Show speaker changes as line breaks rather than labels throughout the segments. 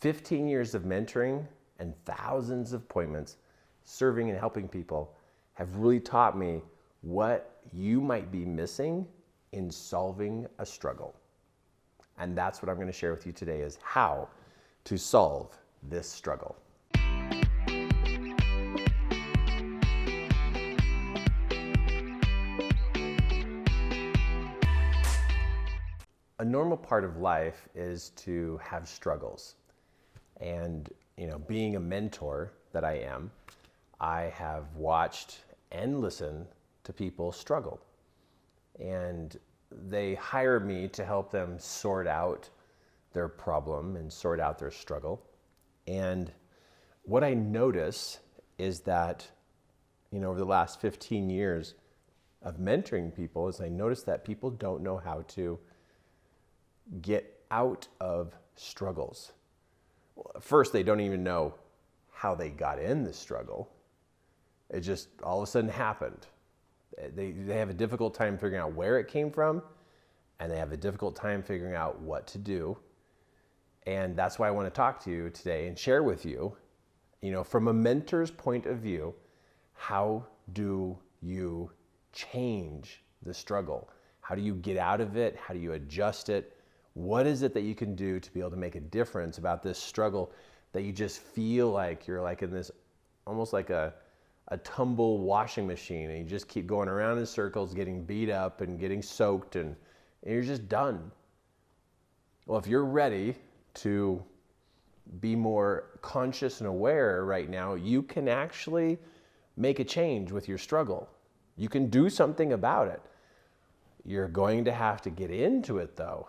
15 years of mentoring and thousands of appointments, serving and helping people have really taught me what you might be missing in solving a struggle. And that's what I'm going to share with you today, is how to solve this struggle. A normal part of life is to have struggles. And, being a mentor that I am, I have watched and listened to people struggle. And they hire me to help them sort out their problem and sort out their struggle. And what I notice is that, over the last 15 years of mentoring people, is I notice that people don't know how to get out of struggles. First, they don't even know how they got in the struggle. It just all of a sudden happened. They have a difficult time figuring out where it came from, and they have a difficult time figuring out what to do. And that's why I want to talk to you today and share with you, from a mentor's point of view, how do you change the struggle? How do you get out of it? How do you adjust it? What is it that you can do to be able to make a difference about this struggle that you just feel like you're like in this, almost like a tumble washing machine, and you just keep going around in circles, getting beat up and getting soaked, and you're just done. Well, if you're ready to be more conscious and aware right now, you can actually make a change with your struggle. You can do something about it. You're going to have to get into it, though,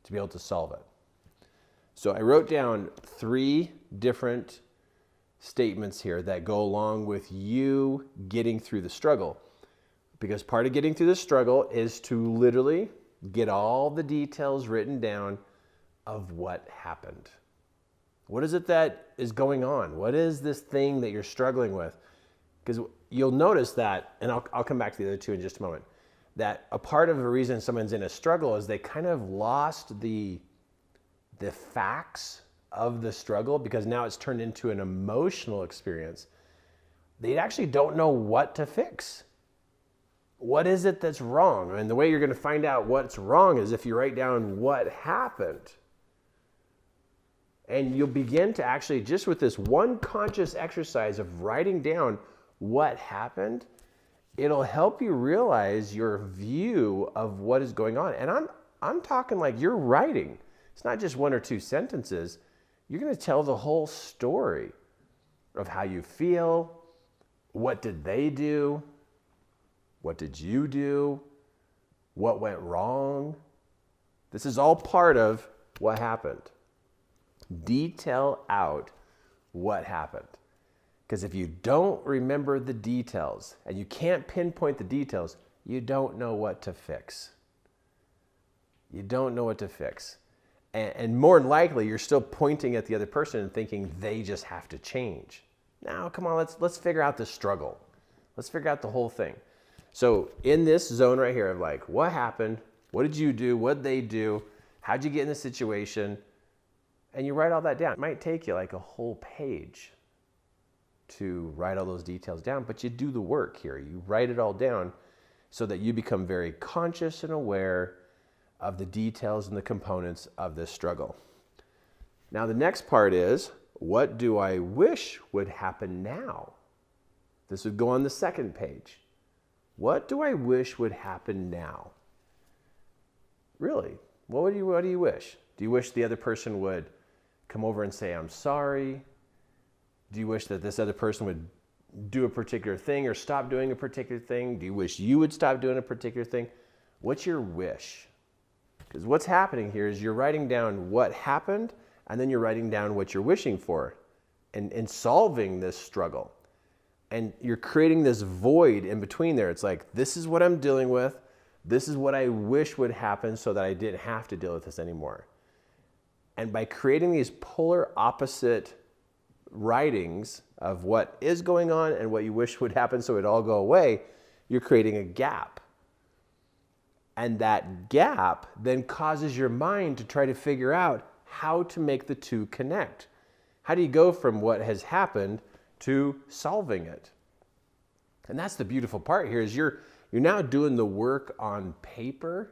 to be able to solve it. So I wrote down 3 different statements here that go along with you getting through the struggle. Because part of getting through the struggle is to literally get all the details written down of what happened. What is it that is going on? What is this thing that you're struggling with? Because you'll notice that, and I'll come back to the other 2 in just a moment, that a part of the reason someone's in a struggle is they kind of lost the facts of the struggle, because now it's turned into an emotional experience. They actually don't know what to fix. What is it that's wrong? And the way you're going to find out what's wrong is if you write down what happened. And you'll begin to actually, just with this one conscious exercise of writing down what happened, it'll help you realize your view of what is going on. And I'm talking like you're writing. It's not just 1 or 2 sentences. You're going to tell the whole story of how you feel. What did they do? What did you do? What went wrong? This is all part of what happened. Detail out what happened. Because if you don't remember the details and you can't pinpoint the details, you don't know what to fix. You don't know what to fix. And more than likely, you're still pointing at the other person and thinking they just have to change. Now, come on, let's figure out the struggle. Let's figure out the whole thing. So in this zone right here of like, what happened? What did you do? What did they do? How'd you get in this situation? And you write all that down. It might take you like a whole page to write all those details down, but you do the work here. You write it all down so that you become very conscious and aware of the details and the components of this struggle. Now, the next part is, what do I wish would happen now? This would go on the second page. What do I wish would happen now? Really, what do you wish? Do you wish the other person would come over and say, I'm sorry? Do you wish that this other person would do a particular thing or stop doing a particular thing? Do you wish you would stop doing a particular thing? What's your wish? Because what's happening here is you're writing down what happened, and then you're writing down what you're wishing for in solving this struggle. And you're creating this void in between there. It's like, this is what I'm dealing with. This is what I wish would happen so that I didn't have to deal with this anymore. And by creating these polar opposite writings of what is going on and what you wish would happen so it'd all go away, you're creating a gap. And that gap then causes your mind to try to figure out, how to make the two connect. How do you go from what has happened to solving it? And that's the beautiful part here is you're now doing the work on paper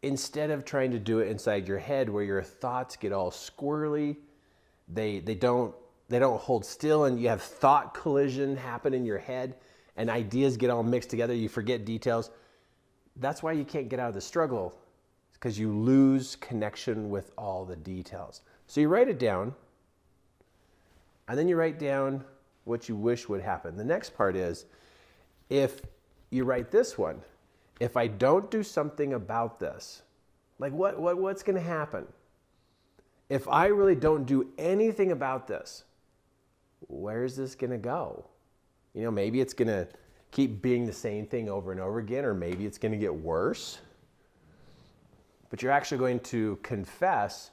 instead of trying to do it inside your head where your thoughts get all squirrely. They don't hold still, and you have thought collision happen in your head and ideas get all mixed together. You forget details. That's why you can't get out of the struggle, because you lose connection with all the details. So you write it down, and then you write down what you wish would happen. The next part is, if you write this one, if I don't do something about this, like what's going to happen? If I really don't do anything about this, where's this going to go? You know, maybe it's going to keep being the same thing over and over again, or maybe it's going to get worse. But you're actually going to confess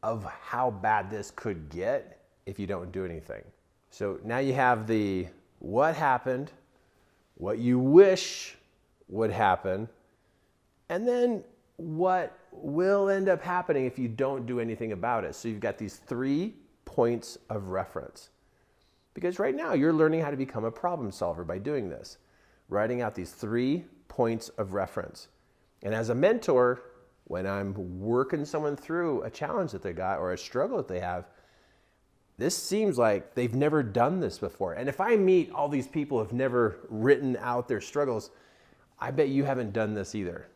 of how bad this could get if you don't do anything. So now you have the what happened, what you wish would happen, and then what will end up happening if you don't do anything about it. So you've got these 3 points of reference. Because right now you're learning how to become a problem solver by doing this, writing out these 3 points of reference. And as a mentor, when I'm working someone through a challenge that they got or a struggle that they have, this seems like they've never done this before. And if I meet all these people who have never written out their struggles, I bet you haven't done this either.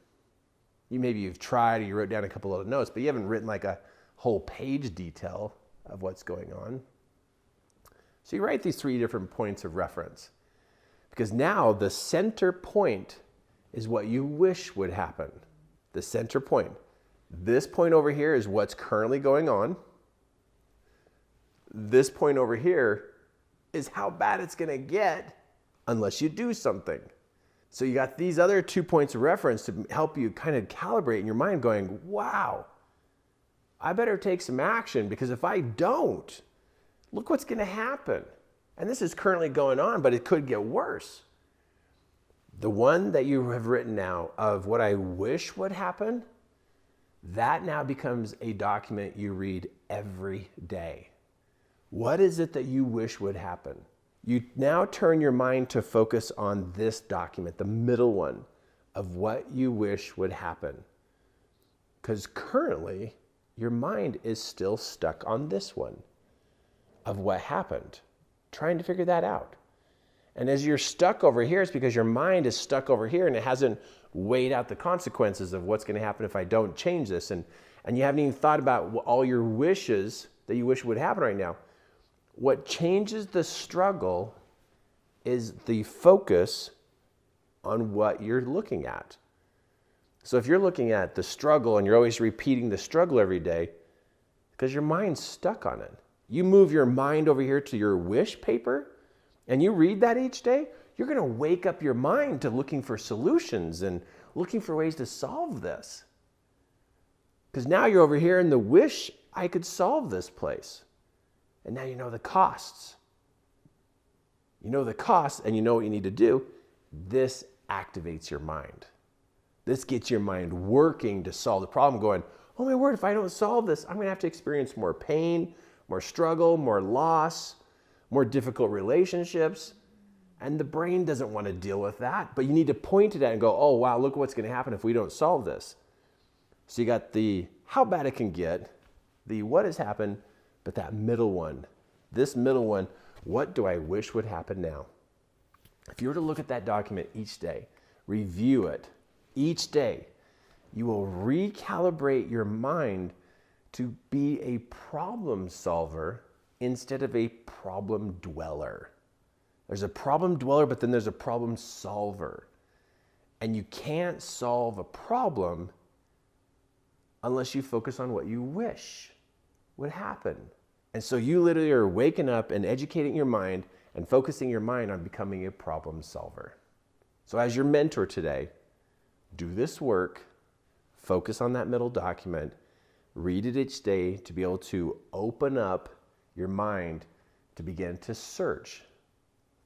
Maybe you've tried, or you wrote down a couple of notes, but you haven't written like a whole page detail of what's going on. So you write these 3 different points of reference, because now the center point is what you wish would happen. The center point. This point over here is what's currently going on. This point over here is how bad it's going to get unless you do something. So you got these other 2 points of reference to help you kind of calibrate in your mind going, wow, I better take some action, because if I don't, look what's going to happen. And this is currently going on, but it could get worse. The one that you have written now of what I wish would happen, that now becomes a document you read every day. What is it that you wish would happen? You now turn your mind to focus on this document, the middle one, of what you wish would happen. Because currently, your mind is still stuck on this one of what happened, trying to figure that out. And as you're stuck over here, it's because your mind is stuck over here and it hasn't weighed out the consequences of what's going to happen if I don't change this. And you haven't even thought about all your wishes that you wish would happen right now. What changes the struggle is the focus on what you're looking at. So if you're looking at the struggle and you're always repeating the struggle every day, because your mind's stuck on it. You move your mind over here to your wish paper and you read that each day, you're going to wake up your mind to looking for solutions and looking for ways to solve this. Because now you're over here in the wish, I could solve this place. And now you know the costs. You know the costs and you know what you need to do. This activates your mind. This gets your mind working to solve the problem, going, oh my word, if I don't solve this, I'm going to have to experience more pain, more struggle, more loss, more difficult relationships. And the brain doesn't want to deal with that, but you need to point it at and go, oh wow, look what's going to happen if we don't solve this. So you got the how bad it can get, the what has happened, but that middle one, this middle one, what do I wish would happen now? If you were to look at that document each day, review it each day, you will recalibrate your mind to be a problem solver instead of a problem dweller. There's a problem dweller, but then there's a problem solver. And you can't solve a problem unless you focus on what you wish would happen. And so you literally are waking up and educating your mind and focusing your mind on becoming a problem solver. So as your mentor today, do this work, focus on that middle document, read it each day to be able to open up your mind to begin to search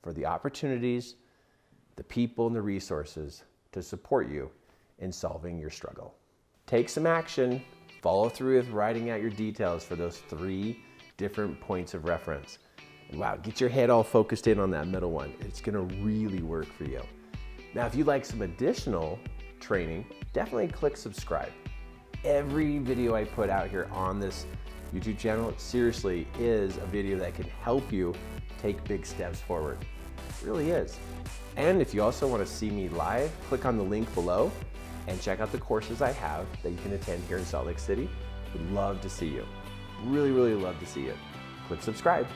for the opportunities, the people, and the resources to support you in solving your struggle. Take some action, follow through with writing out your details for those 3 different points of reference. And wow, get your head all focused in on that middle one. It's gonna really work for you. Now, if you'd like some additional training, definitely click subscribe. Every video I put out here on this YouTube channel, seriously, is a video that can help you take big steps forward. It really is. And if you also want to see me live, click on the link below and check out the courses I have that you can attend here in Salt Lake City. Would love to see you. Really, really love to see you. Click subscribe.